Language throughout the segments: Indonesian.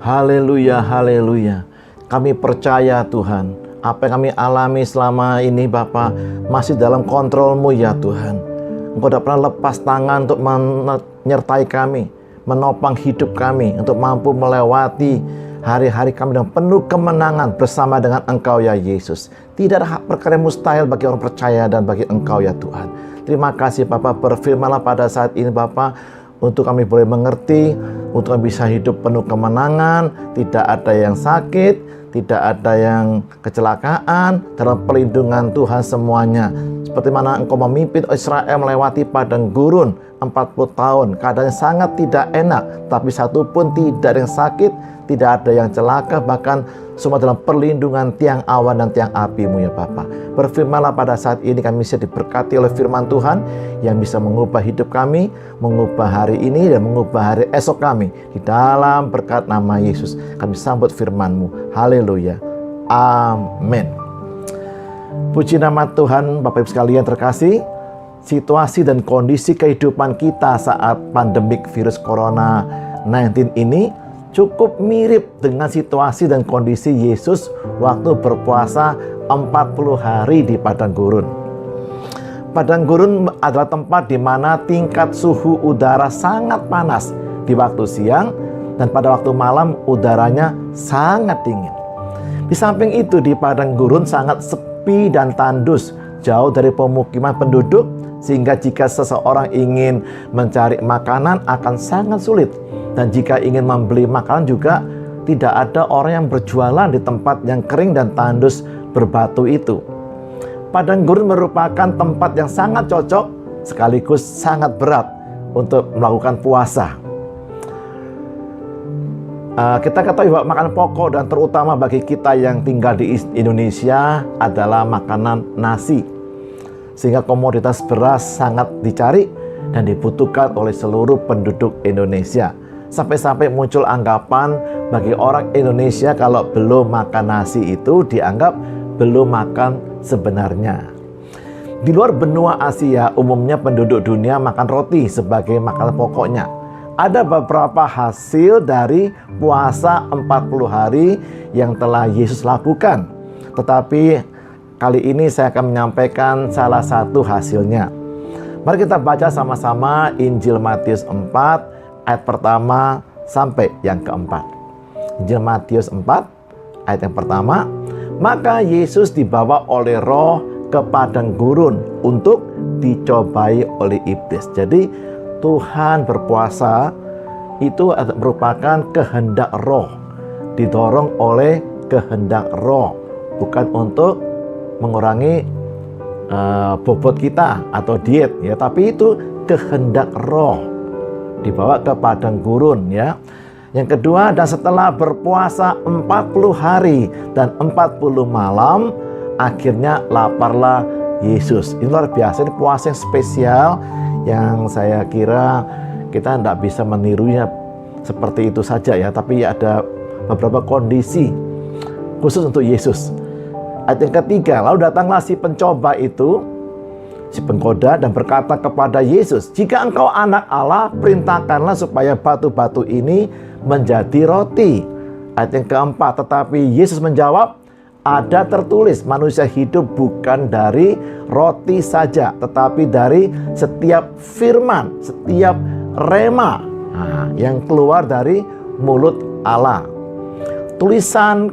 Haleluya, haleluya. Kami percaya Tuhan, apa yang kami alami selama ini Bapa masih dalam kontrol-Mu ya Tuhan. Engkau tidak pernah lepas tangan untuk menyertai kami, menopang hidup kami, untuk mampu melewati hari-hari kami dengan penuh kemenangan bersama dengan Engkau ya Yesus. Tidak ada perkara yang mustahil bagi orang percaya dan bagi Engkau ya Tuhan. Terima kasih Bapa, berfirman-Lah pada saat ini Bapa, untuk kami boleh mengerti, untuk kami bisa hidup penuh kemenangan, tidak ada yang sakit, tidak ada yang kecelakaan, dalam perlindungan Tuhan semuanya. Seperti mana Engkau memimpin Israel melewati padang gurun 40 tahun, keadaannya sangat tidak enak, tapi satu pun tidak ada yang sakit, tidak ada yang celaka, bahkan semua dalam perlindungan tiang awan dan tiang api-Mu ya Bapa. Berfirman-Lah pada saat ini kami bisa diberkati oleh firman Tuhan yang bisa mengubah hidup kami, mengubah hari ini dan mengubah hari esok kami. Di dalam berkat nama Yesus kami sambut firman-Mu. Haleluya. Amin. Puji nama Tuhan. Bapak Ibu sekalian terkasih, situasi dan kondisi kehidupan kita saat pandemik virus Corona 19 ini cukup mirip dengan situasi dan kondisi Yesus waktu berpuasa 40 hari di padang gurun. Padang gurun adalah tempat di mana tingkat suhu udara sangat panas di waktu siang, dan pada waktu malam udaranya sangat dingin. Di samping itu, di padang gurun sangat sepi dan tandus, jauh dari pemukiman penduduk, sehingga jika seseorang ingin mencari makanan akan sangat sulit. Dan jika ingin membeli makanan juga tidak ada orang yang berjualan di tempat yang kering dan tandus berbatu itu. Padang gurun merupakan tempat yang sangat cocok sekaligus sangat berat untuk melakukan puasa. Kita ketahui bahwa makanan pokok dan terutama bagi kita yang tinggal di Indonesia adalah makanan nasi. Sehingga komoditas beras sangat dicari dan dibutuhkan oleh seluruh penduduk Indonesia. Sampai-sampai muncul anggapan bagi orang Indonesia kalau belum makan nasi itu dianggap belum makan sebenarnya. Di luar benua Asia, umumnya penduduk dunia makan roti sebagai makanan pokoknya. Ada beberapa hasil dari puasa 40 hari yang telah Yesus lakukan. Tetapi kali ini saya akan menyampaikan salah satu hasilnya. Mari kita baca sama-sama Injil Matius 4 ayat pertama sampai yang keempat. Injil Matius 4 ayat yang pertama. Maka Yesus dibawa oleh Roh ke padang gurun untuk dicobai oleh iblis. Jadi Tuhan berpuasa itu merupakan kehendak Roh, didorong oleh kehendak Roh, bukan untuk mengurangi bobot kita atau diet ya, tapi itu kehendak Roh, dibawa ke padang gurun ya. Yang kedua, dan setelah berpuasa 40 hari dan 40 malam, akhirnya laparlah Yesus. Ini luar biasa, ini puasa yang spesial yang saya kira kita tidak bisa menirunya seperti itu saja ya, tapi ada beberapa kondisi khusus untuk Yesus. Ayat yang ketiga, lalu datanglah si pencoba itu, si penggoda, dan berkata kepada Yesus, jika engkau anak Allah, perintahkanlah supaya batu-batu ini menjadi roti. Ayat yang keempat, tetapi Yesus menjawab, ada tertulis, manusia hidup bukan dari roti saja, tetapi dari setiap firman, setiap rema yang keluar dari mulut Allah. Tulisan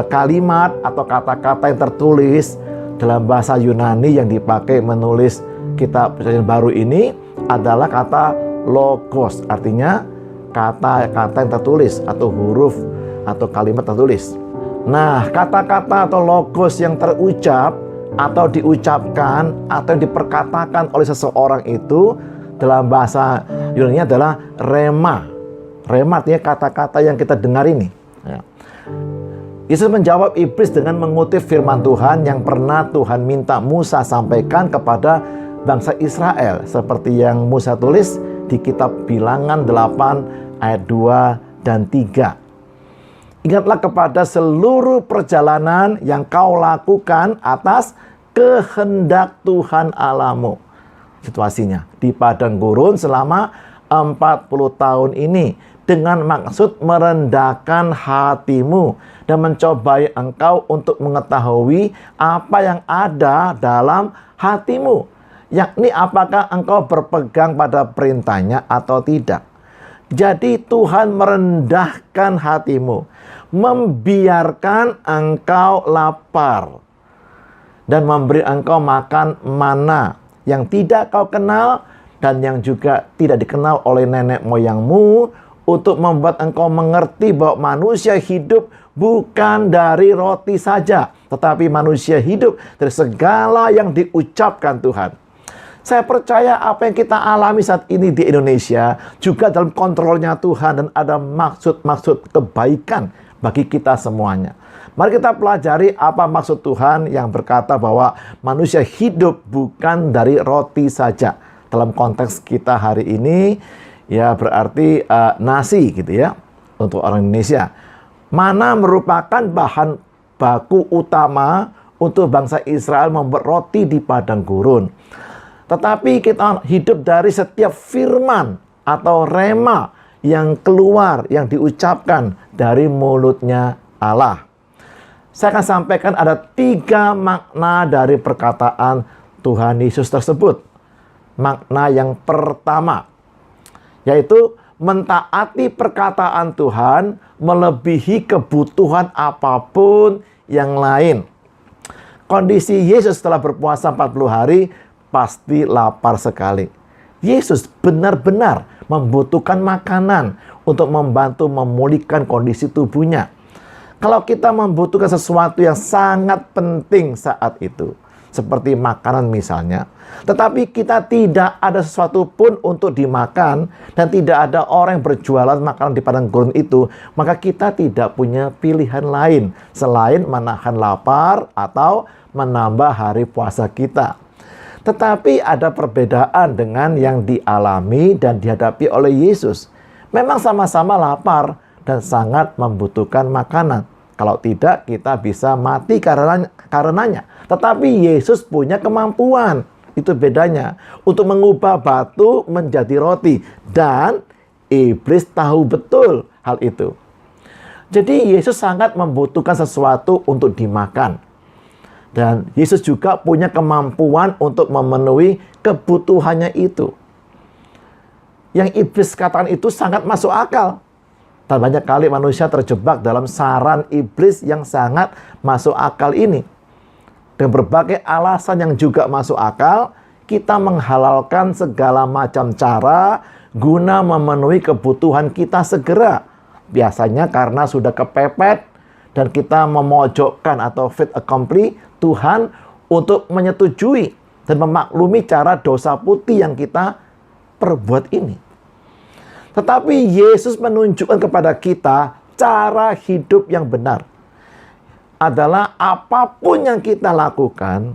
kalimat atau kata-kata yang tertulis dalam bahasa Yunani yang dipakai menulis kitab Perjanjian Baru ini adalah kata logos, artinya kata-kata yang tertulis atau huruf atau kalimat tertulis. Nah, kata-kata atau logos yang terucap atau diucapkan atau yang diperkatakan oleh seseorang itu dalam bahasa Yunani adalah rema. Rema artinya kata-kata yang kita dengar ini ya. Yesus menjawab iblis dengan mengutip firman Tuhan yang pernah Tuhan minta Musa sampaikan kepada bangsa Israel, seperti yang Musa tulis di kitab Bilangan 8 ayat 2 dan 3. Ingatlah kepada seluruh perjalanan yang kau lakukan atas kehendak Tuhan Allahmu. Situasinya di padang gurun selama 40 tahun ini dengan maksud merendahkan hatimu dan mencobai engkau untuk mengetahui apa yang ada dalam hatimu, yakni apakah engkau berpegang pada perintahnya atau tidak. Jadi Tuhan merendahkan hatimu, membiarkan engkau lapar, dan memberi engkau makan mana yang tidak kau kenal dan yang juga tidak dikenal oleh nenek moyangmu, untuk membuat engkau mengerti bahwa manusia hidup bukan dari roti saja, tetapi manusia hidup dari segala yang diucapkan Tuhan. Saya percaya apa yang kita alami saat ini di Indonesia juga dalam kontrolnya Tuhan, dan ada maksud-maksud kebaikan bagi kita semuanya. Mari kita pelajari apa maksud Tuhan yang berkata bahwa manusia hidup bukan dari roti saja. Dalam konteks kita hari ini, ya berarti nasi gitu ya, untuk orang Indonesia. Mana merupakan bahan baku utama untuk bangsa Israel membuat roti di padang gurun. Tetapi kita hidup dari setiap firman atau rema yang keluar, yang diucapkan dari mulutnya Allah. Saya akan sampaikan ada 3 makna dari perkataan Tuhan Yesus tersebut. Makna yang pertama, yaitu mentaati perkataan Tuhan melebihi kebutuhan apapun yang lain. Kondisi Yesus setelah berpuasa 40 hari pasti lapar sekali. Yesus benar-benar membutuhkan makanan untuk membantu memulihkan kondisi tubuhnya. Kalau kita membutuhkan sesuatu yang sangat penting saat itu, seperti makanan misalnya, tetapi kita tidak ada sesuatu pun untuk dimakan, dan tidak ada orang yang berjualan makanan di padang gurun itu, maka kita tidak punya pilihan lain selain menahan lapar atau menambah hari puasa kita. Tetapi ada perbedaan dengan yang dialami dan dihadapi oleh Yesus. Memang sama-sama lapar dan sangat membutuhkan makanan. Kalau tidak, kita bisa mati karenanya. Tetapi Yesus punya kemampuan. Itu bedanya. Untuk mengubah batu menjadi roti. Dan iblis tahu betul hal itu. Jadi Yesus sangat membutuhkan sesuatu untuk dimakan. Dan Yesus juga punya kemampuan untuk memenuhi kebutuhannya itu. Yang iblis katakan itu sangat masuk akal. Dan banyak kali manusia terjebak dalam saran iblis yang sangat masuk akal ini. Dengan berbagai alasan yang juga masuk akal, kita menghalalkan segala macam cara guna memenuhi kebutuhan kita segera. Biasanya karena sudah kepepet dan kita memojokkan atau fait accompli Tuhan untuk menyetujui dan memaklumi cara dosa putih yang kita perbuat ini. Tetapi Yesus menunjukkan kepada kita cara hidup yang benar. Adalah apapun yang kita lakukan,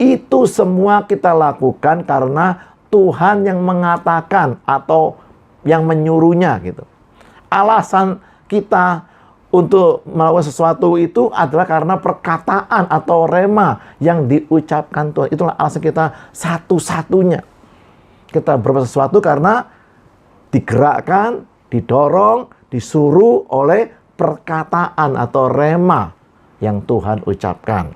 itu semua kita lakukan karena Tuhan yang mengatakan atau yang menyuruhnya gitu. Alasan kita untuk melakukan sesuatu itu adalah karena perkataan atau rema yang diucapkan Tuhan. Itulah alasan kita satu-satunya. Kita berbuat sesuatu karena digerakkan, didorong, disuruh oleh perkataan atau rema yang Tuhan ucapkan.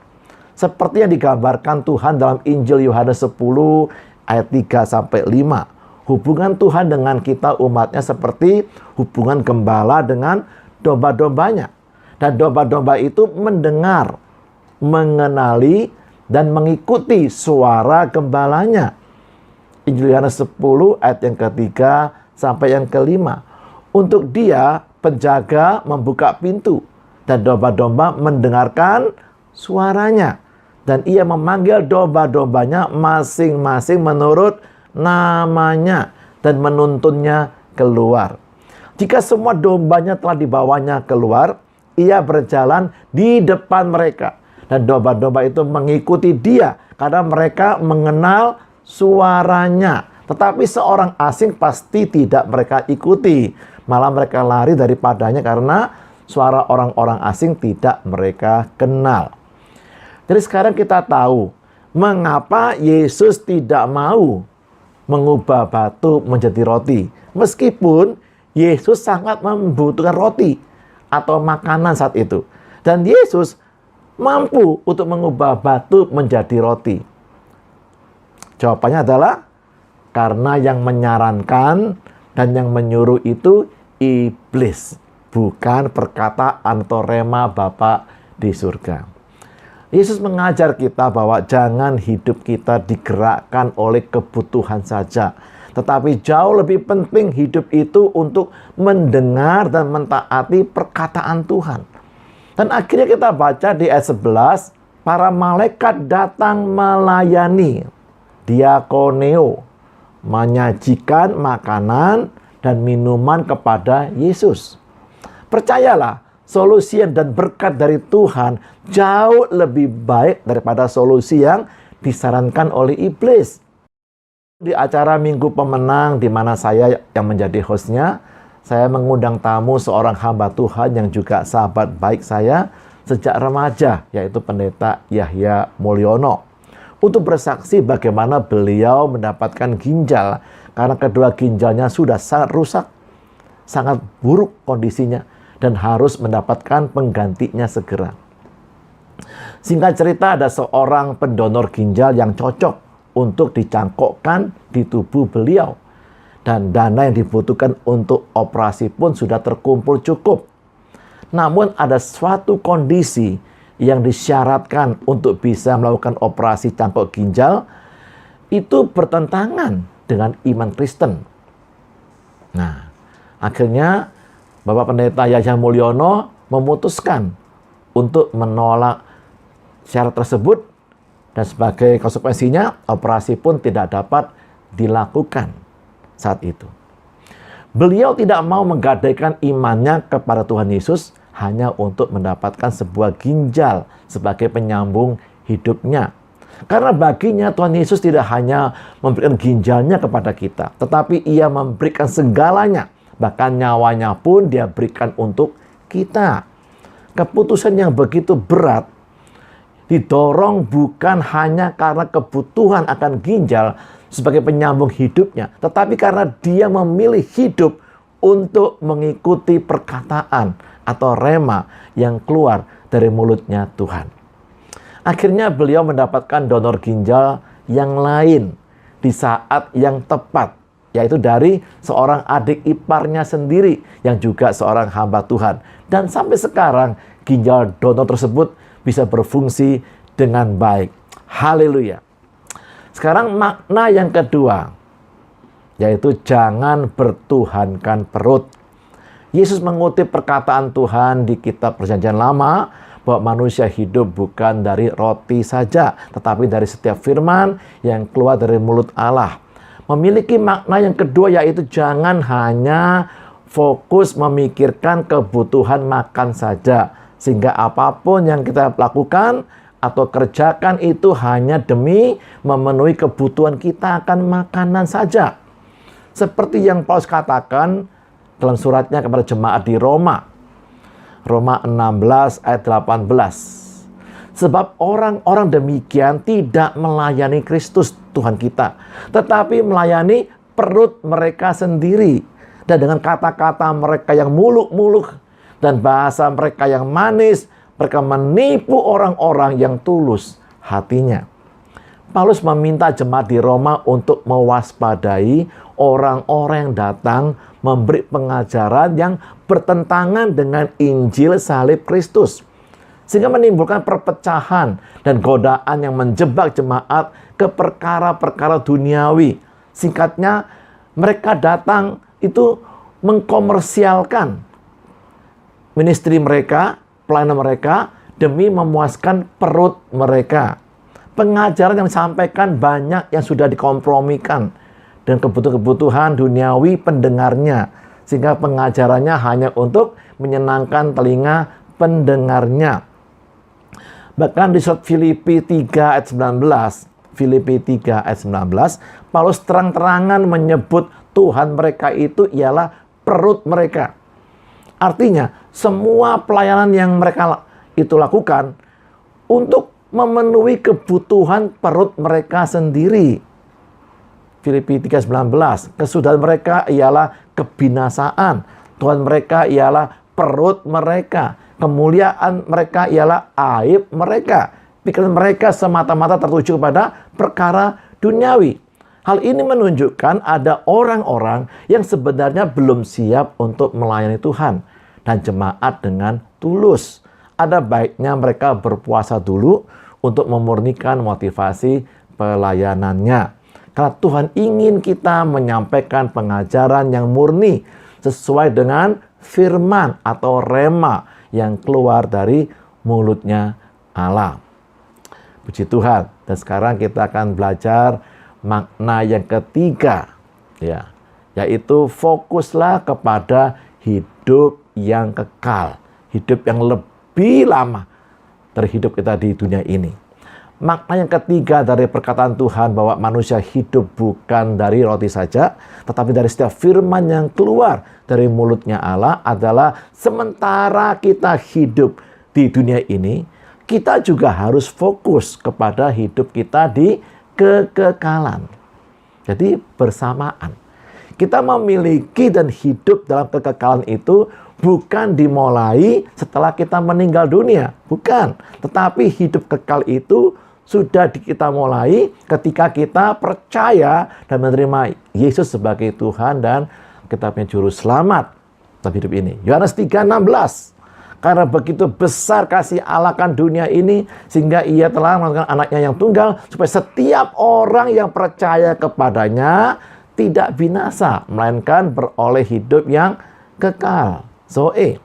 Seperti yang digambarkan Tuhan dalam Injil Yohanes 10 ayat 3-5. Hubungan Tuhan dengan kita umatnya seperti hubungan gembala dengan domba-dombanya. Dan domba-domba itu mendengar, mengenali, dan mengikuti suara gembalanya. Injil Yohanes 10 ayat yang ketiga sampai yang kelima. Untuk dia, penjaga membuka pintu, dan domba-domba mendengarkan suaranya. Dan ia memanggil domba-dombanya masing-masing menurut namanya, dan menuntunnya keluar. Jika semua dombanya telah dibawanya keluar, ia berjalan di depan mereka. Dan domba-domba itu mengikuti dia, karena mereka mengenal suaranya. Tetapi seorang asing pasti tidak mereka ikuti. Malah mereka lari daripadanya karena suara orang-orang asing tidak mereka kenal. Jadi sekarang kita tahu mengapa Yesus tidak mau mengubah batu menjadi roti. Meskipun Yesus sangat membutuhkan roti atau makanan saat itu. Dan Yesus mampu untuk mengubah batu menjadi roti. Jawabannya adalah karena yang menyarankan dan yang menyuruh itu iblis, bukan perkataan atau rema Bapa di surga. Yesus mengajar kita bahwa jangan hidup kita digerakkan oleh kebutuhan saja, tetapi jauh lebih penting hidup itu untuk mendengar dan mentaati perkataan Tuhan. Dan akhirnya kita baca di ayat 11, para malaikat datang melayani, diakoneo, menyajikan makanan dan minuman kepada Yesus. Percayalah, solusi dan berkat dari Tuhan jauh lebih baik daripada solusi yang disarankan oleh iblis. Di acara Minggu Pemenang di mana saya yang menjadi hostnya, saya mengundang tamu seorang hamba Tuhan yang juga sahabat baik saya sejak remaja, yaitu Pendeta Yahya Mulyono, untuk bersaksi bagaimana beliau mendapatkan ginjal karena kedua ginjalnya sudah sangat rusak, sangat buruk kondisinya, dan harus mendapatkan penggantinya segera. Singkat cerita, ada seorang pendonor ginjal yang cocok untuk dicangkokkan di tubuh beliau. Dan dana yang dibutuhkan untuk operasi pun sudah terkumpul cukup. Namun ada suatu kondisi yang disyaratkan untuk bisa melakukan operasi cangkok ginjal, itu bertentangan dengan iman Kristen. Nah, akhirnya Bapak Pendeta Yahya Mulyono memutuskan untuk menolak syarat tersebut, dan sebagai konsekuensinya operasi pun tidak dapat dilakukan saat itu. Beliau tidak mau menggadaikan imannya kepada Tuhan Yesus hanya untuk mendapatkan sebuah ginjal sebagai penyambung hidupnya. Karena baginya Tuhan Yesus tidak hanya memberikan ginjalnya kepada kita, tetapi Ia memberikan segalanya. Bahkan nyawanya pun Dia berikan untuk kita. Keputusan yang begitu berat didorong bukan hanya karena kebutuhan akan ginjal sebagai penyambung hidupnya, tetapi karena dia memilih hidup untuk mengikuti perkataan atau rema yang keluar dari mulutnya Tuhan. Akhirnya beliau mendapatkan donor ginjal yang lain di saat yang tepat, yaitu dari seorang adik iparnya sendiri yang juga seorang hamba Tuhan. Dan sampai sekarang ginjal donor tersebut bisa berfungsi dengan baik. Haleluya. Sekarang makna yang kedua, yaitu jangan bertuhankan perut. Yesus mengutip perkataan Tuhan di kitab Perjanjian Lama bahwa manusia hidup bukan dari roti saja, tetapi dari setiap firman yang keluar dari mulut Allah. Memiliki makna yang kedua, yaitu jangan hanya fokus memikirkan kebutuhan makan saja, sehingga apapun yang kita lakukan atau kerjakan itu hanya demi memenuhi kebutuhan kita akan makanan saja. Seperti yang Paulus katakan dalam suratnya kepada jemaat di Roma. Roma 16 ayat 18. Sebab orang-orang demikian tidak melayani Kristus Tuhan kita, tetapi melayani perut mereka sendiri. Dan dengan kata-kata mereka yang muluk-muluk dan bahasa mereka yang manis, mereka menipu orang-orang yang tulus hatinya. Paulus meminta jemaat di Roma untuk mewaspadai orang-orang yang datang memberi pengajaran yang bertentangan dengan Injil salib Kristus, sehingga menimbulkan perpecahan dan godaan yang menjebak jemaat ke perkara-perkara duniawi. Singkatnya, mereka datang itu mengkomersialkan ministry mereka, pelayanan mereka, demi memuaskan perut mereka. Pengajaran yang disampaikan banyak yang sudah dikompromikan dan kebutuhan-kebutuhan duniawi pendengarnya, sehingga pengajarannya hanya untuk menyenangkan telinga pendengarnya. Bahkan di surat Filipi 3 ayat 19, Filipi 3 ayat 19, Paulus terang-terangan menyebut Tuhan mereka itu ialah perut mereka. Artinya, semua pelayanan yang mereka itu lakukan untuk memenuhi kebutuhan perut mereka sendiri. Filipi 3:19, kesudahan mereka ialah kebinasaan, Tuhan mereka ialah perut mereka, kemuliaan mereka ialah aib mereka. Pikiran mereka semata-mata tertuju kepada perkara duniawi. Hal ini menunjukkan ada orang-orang yang sebenarnya belum siap untuk melayani Tuhan dan jemaat dengan tulus. Ada baiknya mereka berpuasa dulu untuk memurnikan motivasi pelayanannya. Karena Tuhan ingin kita menyampaikan pengajaran yang murni sesuai dengan firman atau rema yang keluar dari mulutnya Allah. Puji Tuhan. Dan sekarang kita akan belajar makna yang ketiga, ya, yaitu fokuslah kepada hidup yang kekal, hidup yang lebih lama dari hidup kita di dunia ini. Makna yang ketiga dari perkataan Tuhan bahwa manusia hidup bukan dari roti saja, tetapi dari setiap firman yang keluar dari mulutnya Allah adalah sementara kita hidup di dunia ini, kita juga harus fokus kepada hidup kita di kekekalan. Jadi bersamaan. Kita memiliki dan hidup dalam kekekalan itu bukan dimulai setelah kita meninggal dunia. Bukan. Tetapi hidup kekal itu sudah kita mulai ketika kita percaya dan menerima Yesus sebagai Tuhan dan kita punya juru selamat dalam hidup ini. Yohanes 3:16. Karena begitu besar kasih Allah akan dunia ini, sehingga ia telah mengatakan anaknya yang tunggal, supaya setiap orang yang percaya kepadanya tidak binasa, melainkan beroleh hidup yang kekal. Zoe,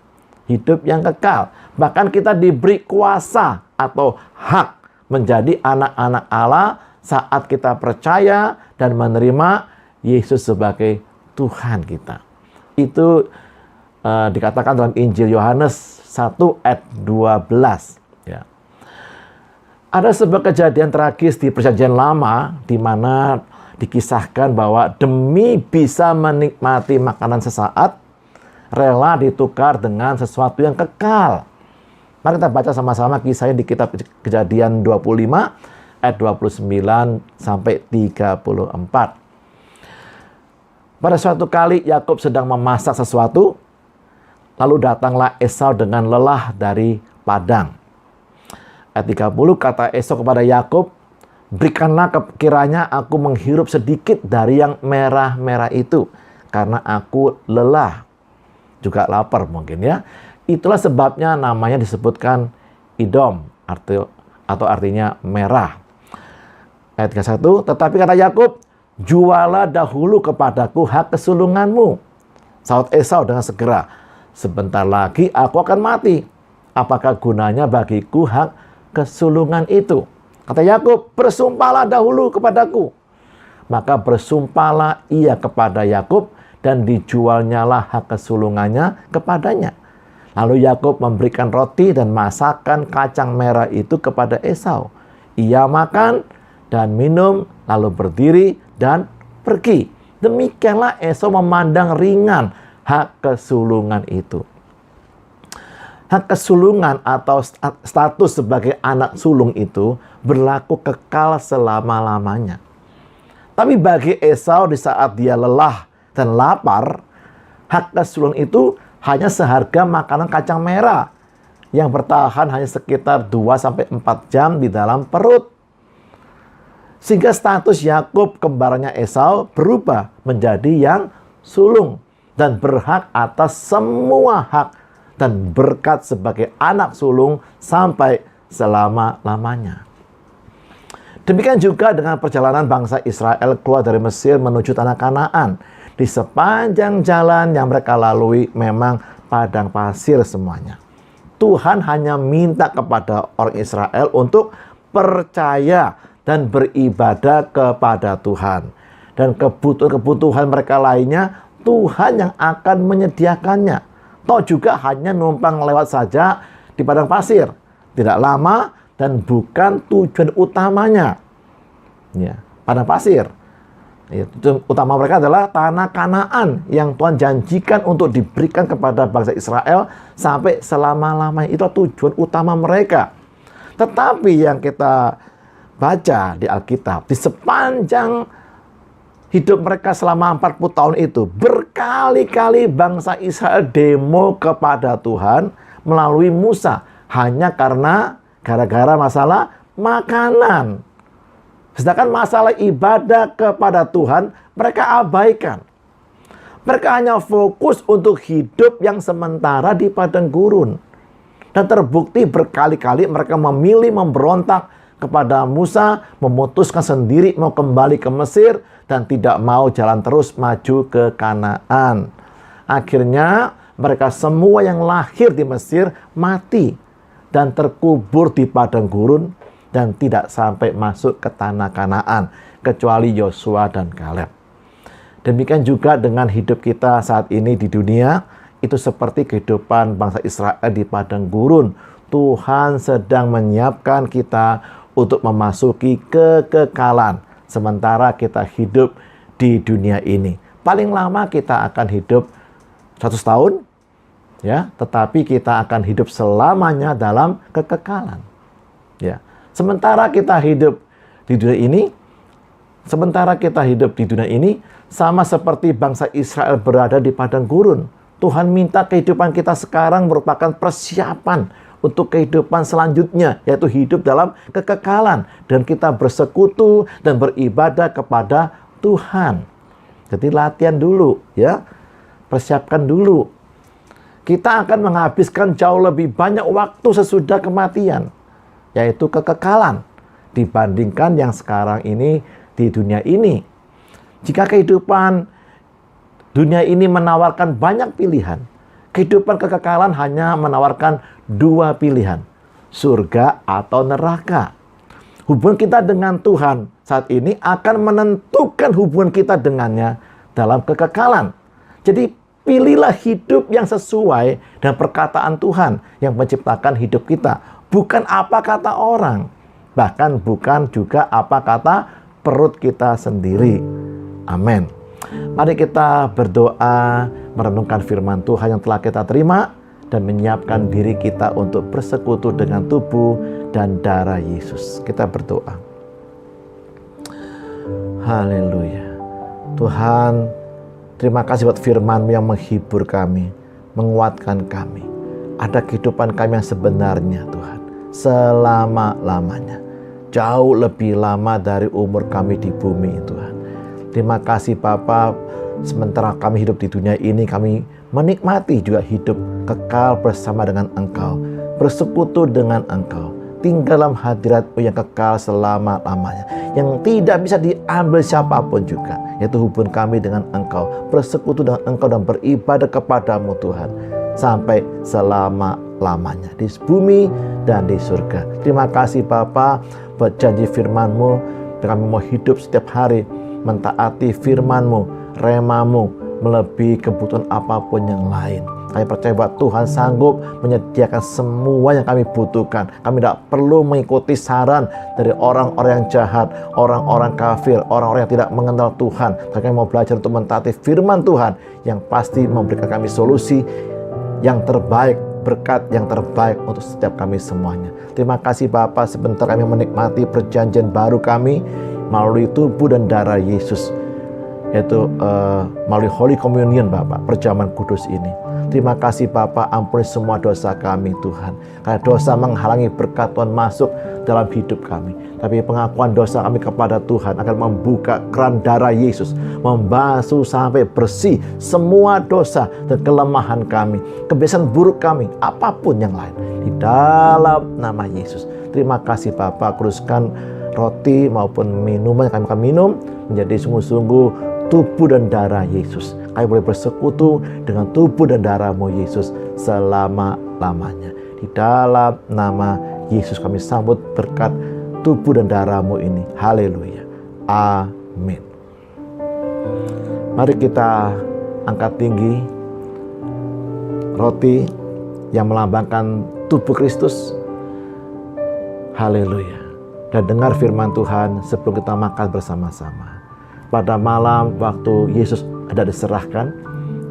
hidup yang kekal. Bahkan kita diberi kuasa atau hak menjadi anak-anak Allah saat kita percaya dan menerima Yesus sebagai Tuhan kita. Itu dikatakan dalam Injil Yohanes 1 ayat 12. Ya. Ada sebuah kejadian tragis di Perjanjian Lama di mana dikisahkan bahwa demi bisa menikmati makanan sesaat, rela ditukar dengan sesuatu yang kekal. Mari kita baca sama-sama kisahnya di kitab Kejadian 25 ayat 29 sampai 34. Pada suatu kali Yakub sedang memasak sesuatu, lalu datanglah Esau dengan lelah dari padang. Ayat 30, kata Esau kepada Yakub, berikanlah kiranya aku menghirup sedikit dari yang merah-merah itu, karena aku lelah, juga lapar mungkin ya. Itulah sebabnya namanya disebutkan Edom, atau artinya merah. Ayat 31, tetapi kata Yakub, jualah dahulu kepadaku hak kesulunganmu. Saud Esau dengan segera, sebentar lagi aku akan mati. Apakah gunanya bagiku hak kesulungan itu? Kata Yakub, bersumpahlah dahulu kepadaku. Maka bersumpahlah ia kepada Yakub dan dijualnyalah hak kesulungannya kepadanya. Lalu Yakub memberikan roti dan masakan kacang merah itu kepada Esau. Ia makan dan minum, lalu berdiri dan pergi. Demikianlah Esau memandang ringan hak kesulungan itu. Hak kesulungan atau status sebagai anak sulung itu berlaku kekal selama-lamanya. Tapi bagi Esau di saat dia lelah dan lapar, hak kesulungan itu hanya seharga makanan kacang merah yang bertahan hanya sekitar 2-4 jam di dalam perut. Sehingga status Yakub kembarannya Esau berubah menjadi yang sulung dan berhak atas semua hak dan berkat sebagai anak sulung sampai selama-lamanya. Demikian juga dengan perjalanan bangsa Israel keluar dari Mesir menuju tanah Kanaan. Di sepanjang jalan yang mereka lalui memang padang pasir semuanya. Tuhan hanya minta kepada orang Israel untuk percaya dan beribadah kepada Tuhan. Dan kebutuhan mereka lainnya Tuhan yang akan menyediakannya. Toh juga hanya numpang lewat saja di padang pasir. Tidak lama dan bukan tujuan utamanya. Ya, padang pasir. Tujuan utama mereka adalah tanah Kanaan yang Tuhan janjikan untuk diberikan kepada bangsa Israel sampai selama-lamanya. Itu tujuan utama mereka. Tetapi yang kita baca di Alkitab, di sepanjang hidup mereka selama 40 tahun itu, berkali-kali bangsa Israel demo kepada Tuhan melalui Musa, hanya karena gara-gara masalah makanan. Sedangkan masalah ibadah kepada Tuhan mereka abaikan. Mereka hanya fokus untuk hidup yang sementara di padang gurun. Dan terbukti berkali-kali mereka memilih memberontak kepada Musa, memutuskan sendiri mau kembali ke Mesir dan tidak mau jalan terus maju ke Kanaan. Akhirnya mereka semua yang lahir di Mesir mati dan terkubur di padang gurun dan tidak sampai masuk ke tanah Kanaan kecuali Yosua dan Kaleb. Demikian juga dengan hidup kita saat ini di dunia, itu seperti kehidupan bangsa Israel di padang gurun. Tuhan sedang menyiapkan kita untuk memasuki kekekalan sementara kita hidup di dunia ini. Paling lama kita akan hidup 100 tahun, ya, tetapi kita akan hidup selamanya dalam kekekalan. Ya. Sementara kita hidup di dunia ini, sama seperti bangsa Israel berada di padang gurun. Tuhan minta kehidupan kita sekarang merupakan persiapan untuk kehidupan selanjutnya, yaitu hidup dalam kekekalan. Dan kita bersekutu dan beribadah kepada Tuhan. Jadi latihan dulu, ya. Persiapkan dulu. Kita akan menghabiskan jauh lebih banyak waktu sesudah kematian, yaitu kekekalan, dibandingkan yang sekarang ini di dunia ini. Jika kehidupan dunia ini menawarkan banyak pilihan, kehidupan kekekalan hanya menawarkan 2 pilihan, surga atau neraka. Hubungan kita dengan Tuhan saat ini akan menentukan hubungan kita dengannya dalam kekekalan. Jadi pilihlah hidup yang sesuai dengan perkataan Tuhan yang menciptakan hidup kita. Bukan apa kata orang, bahkan bukan juga apa kata perut kita sendiri. Amin. Mari kita berdoa, merenungkan firman Tuhan yang telah kita terima, dan menyiapkan diri kita untuk bersekutu dengan tubuh dan darah Yesus. Kita berdoa. Haleluya. Tuhan, terima kasih buat firman-Mu yang menghibur kami, menguatkan kami. Ada kehidupan kami yang sebenarnya, Tuhan, selama-lamanya. Jauh lebih lama dari umur kami di bumi, Tuhan. Terima kasih Bapa, sementara kami hidup di dunia ini, kami menikmati juga hidup kekal bersama dengan Engkau, bersekutu dengan Engkau, tinggal dalam hadirat-Mu yang kekal selama-lamanya, yang tidak bisa diambil siapapun juga, yaitu hubungan kami dengan Engkau, bersekutu dengan Engkau dan beribadah kepadamu Tuhan, sampai selama-lamanya, di bumi dan di surga. Terima kasih Bapa buat janji firman-Mu, kami mau hidup setiap hari mentaati firman-Mu, rema-Mu, melebihi kebutuhan apapun yang lain. Kami percaya bahwa Tuhan sanggup menyediakan semua yang kami butuhkan. Kami tidak perlu mengikuti saran dari orang-orang yang jahat, orang-orang kafir, orang-orang yang tidak mengenal Tuhan. Kami mau belajar untuk mentaati firman Tuhan yang pasti memberikan kami solusi yang terbaik, berkat yang terbaik untuk setiap kami semuanya. Terima kasih Bapa, sebentar kami menikmati perjanjian baru kami melalui tubuh dan darah Yesus, yaitu melalui Holy Communion Bapak, perjamuan kudus ini. Terima kasih Bapak, ampuni semua dosa kami Tuhan, karena dosa menghalangi berkat Tuhan masuk dalam hidup kami. Tapi pengakuan dosa kami kepada Tuhan akan membuka keran darah Yesus, membasuh sampai bersih semua dosa dan kelemahan kami, kebiasaan buruk kami, apapun yang lain, di dalam nama Yesus. Terima kasih Bapak, kuduskan roti maupun minuman yang kami akan minum menjadi sungguh-sungguh tubuh dan darah Yesus. Kami boleh bersekutu dengan tubuh dan darah-Mu Yesus selama-lamanya. Di dalam nama Yesus kami sambut berkat tubuh dan darah-Mu ini. Haleluya. Amin. Mari kita angkat tinggi roti yang melambangkan tubuh Kristus. Haleluya. Dan dengar firman Tuhan sebelum kita makan bersama-sama. Pada malam waktu Yesus ada diserahkan,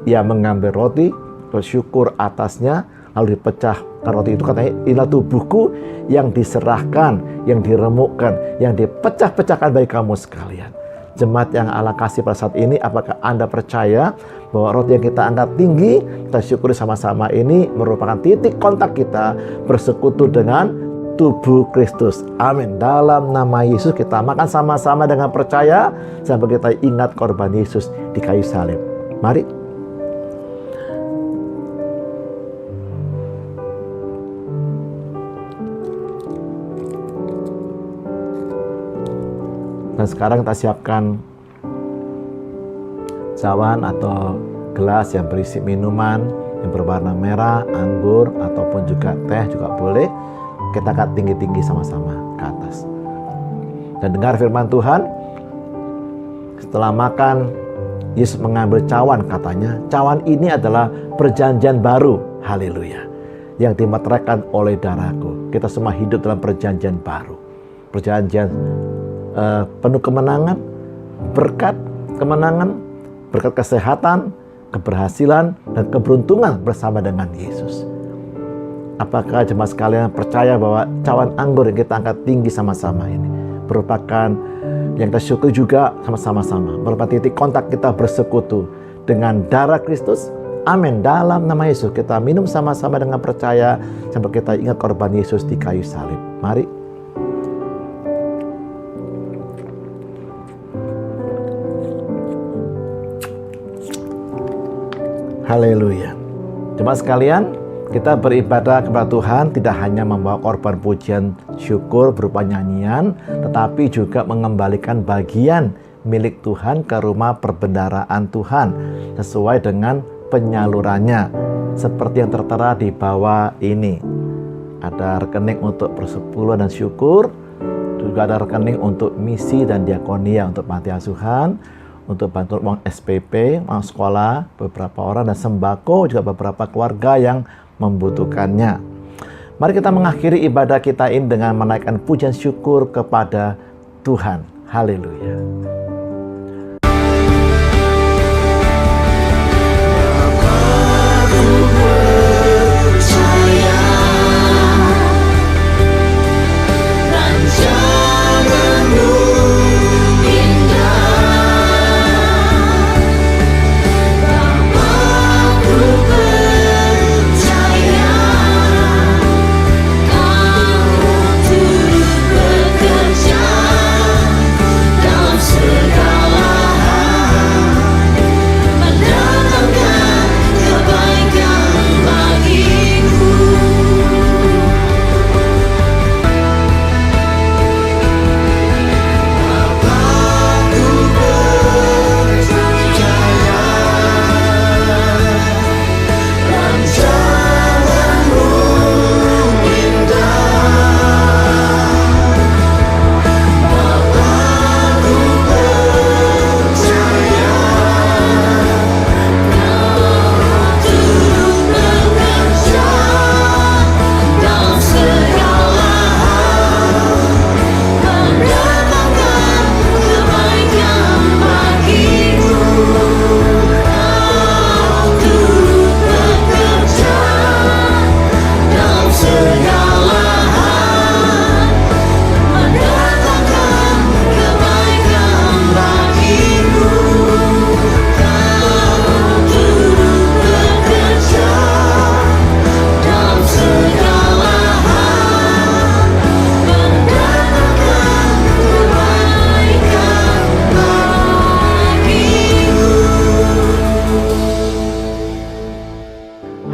Ia mengambil roti, bersyukur atasnya, lalu dipecahkan roti itu, katanya, inilah tubuhku yang diserahkan, yang diremukkan, yang dipecah-pecahkan bagi kamu sekalian. Jemaat yang Allah kasih pada saat ini, apakah Anda percaya bahwa roti yang kita angkat tinggi, kita syukuri sama-sama ini merupakan titik kontak kita bersekutu dengan tubuh Kristus. Amin. Dalam nama Yesus kita makan sama-sama dengan percaya sampai kita ingat korban Yesus di kayu salib. Mari. Dan sekarang kita siapkan cawan atau gelas yang berisi minuman yang berwarna merah, anggur, ataupun juga teh juga boleh. Kita angkat tinggi-tinggi sama-sama ke atas. Dan dengar firman Tuhan. Setelah makan, Yesus mengambil cawan, katanya, cawan ini adalah perjanjian baru. Haleluya. Yang dimeteraikan oleh darahku. Kita semua hidup dalam perjanjian baru. Perjanjian penuh kemenangan, berkat kemenangan, berkat kesehatan, keberhasilan, dan keberuntungan bersama dengan Yesus. Apakah jemaat sekalian percaya bahwa cawan anggur yang kita angkat tinggi sama-sama ini merupakan yang kita syukuri juga sama-sama, merupakan titik kontak kita bersekutu dengan darah Kristus? Amin. Dalam nama Yesus kita minum sama-sama dengan percaya sampai kita ingat korban Yesus di kayu salib. Mari. Haleluya. Jemaat sekalian, kita beribadah kepada Tuhan tidak hanya membawa korban pujian syukur berupa nyanyian, tetapi juga mengembalikan bagian milik Tuhan ke rumah perbendaharaan Tuhan sesuai dengan penyalurannya. Seperti yang tertera di bawah ini. Ada rekening untuk persepuluhan dan syukur, juga ada rekening untuk misi dan diakonia untuk panti asuhan, untuk bantuan uang SPP, uang sekolah beberapa orang, dan sembako juga beberapa keluarga yang membutuhkannya. Mari kita mengakhiri ibadah kita ini dengan menaikkan pujian syukur kepada Tuhan. Haleluya.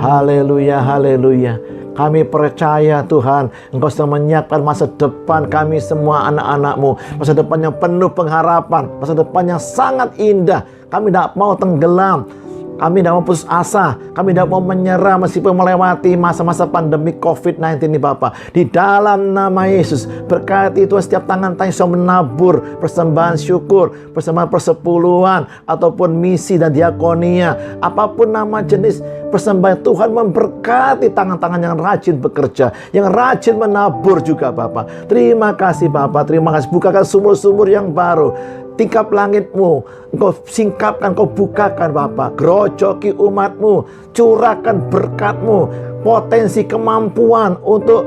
Haleluya, haleluya. Kami percaya Tuhan, Engkau sedang menyiapkan masa depan kami semua anak-anak-Mu. Masa depan yang penuh pengharapan, masa depan yang sangat indah. Kami tidak mau tenggelam, kami tidak mau putus asa, kami tidak mau menyerah meskipun melewati masa-masa pandemi COVID-19 ini Bapak. Di dalam nama Yesus, berkati Tuhan setiap tangan-tangan yang menabur persembahan syukur, persembahan persepuluhan, ataupun misi dan diakonia. Apapun nama jenis persembahan, Tuhan memberkati tangan-tangan yang rajin bekerja, yang rajin menabur juga Bapak. Terima kasih Bapak, terima kasih. Bukakan sumur-sumur yang baru. Tingkap langit-Mu, Engkau singkapkan, Engkau bukakan Bapak. Gerojoki umat-Mu, curahkan berkat-Mu, potensi kemampuan untuk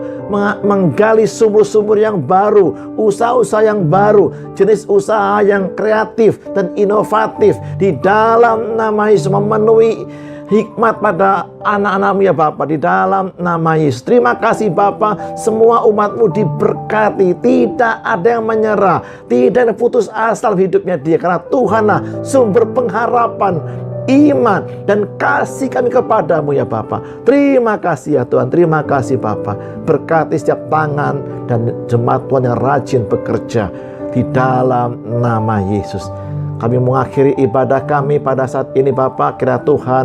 menggali sumur-sumur yang baru, usaha-usaha yang baru, jenis usaha yang kreatif dan inovatif di dalam nama Yesus, memenuhi hikmat pada anak-anakmu ya Bapa, di dalam nama Yesus. Terima kasih Bapa, semua umatmu diberkati, tidak ada yang menyerah, tidak ada putus asa hidupnya dia, karena Tuhanlah sumber pengharapan, iman dan kasih kami kepadamu ya Bapa. Terima kasih ya Tuhan, terima kasih Bapa. Berkati setiap tangan dan jemaat Tuhan yang rajin bekerja di dalam nama Yesus. Kami mengakhiri ibadah kami pada saat ini Bapa, kiranya Tuhan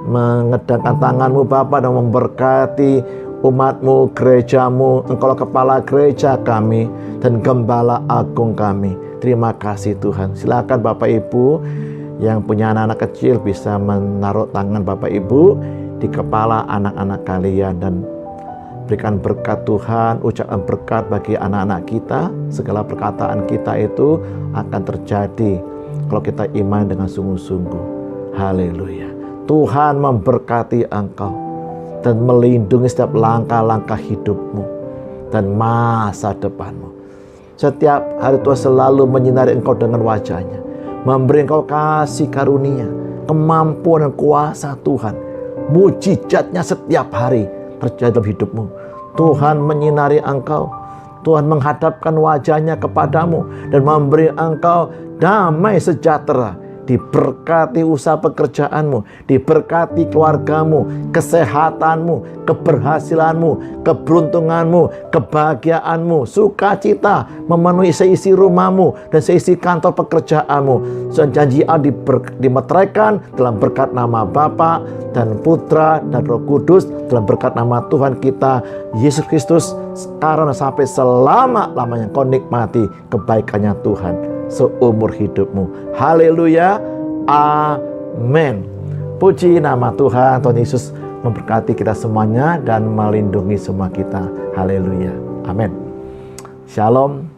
mengedangkan tangan-Mu Bapa dan memberkati umat-Mu, gereja-Mu. Engkau kepala gereja kami dan gembala agung kami. Terima kasih Tuhan. Silakan Bapak Ibu yang punya anak-anak kecil bisa menaruh tangan Bapak Ibu di kepala anak-anak kalian dan berikan berkat Tuhan, ucapan berkat bagi anak-anak kita. Segala perkataan kita itu akan terjadi kalau kita iman dengan sungguh-sungguh. Haleluya. Tuhan memberkati engkau dan melindungi setiap langkah-langkah hidupmu dan masa depanmu. Setiap hari Tuhan selalu menyinari engkau dengan wajahnya, memberi engkau kasih karunia, kemampuan dan kuasa Tuhan. Mujizatnya setiap hari terjadi dalam hidupmu. Tuhan menyinari engkau, Tuhan menghadapkan wajahnya kepadamu dan memberi engkau damai sejahtera. Diberkati usaha pekerjaanmu, diberkati keluargamu, kesehatanmu, keberhasilanmu, keberuntunganmu, kebahagiaanmu, sukacita memenuhi seisi rumahmu dan seisi kantor pekerjaanmu. Janji Allah dimeteraikan dalam berkat nama Bapa dan Putra dan Roh Kudus, dalam berkat nama Tuhan kita Yesus Kristus, sekarang dan sampai selama-lamanya kau nikmati kebaikannya Tuhan seumur hidupmu. Haleluya, amin. Puji nama Tuhan. Tuhan Yesus memberkati kita semuanya dan melindungi semua kita. Haleluya, amin. Shalom.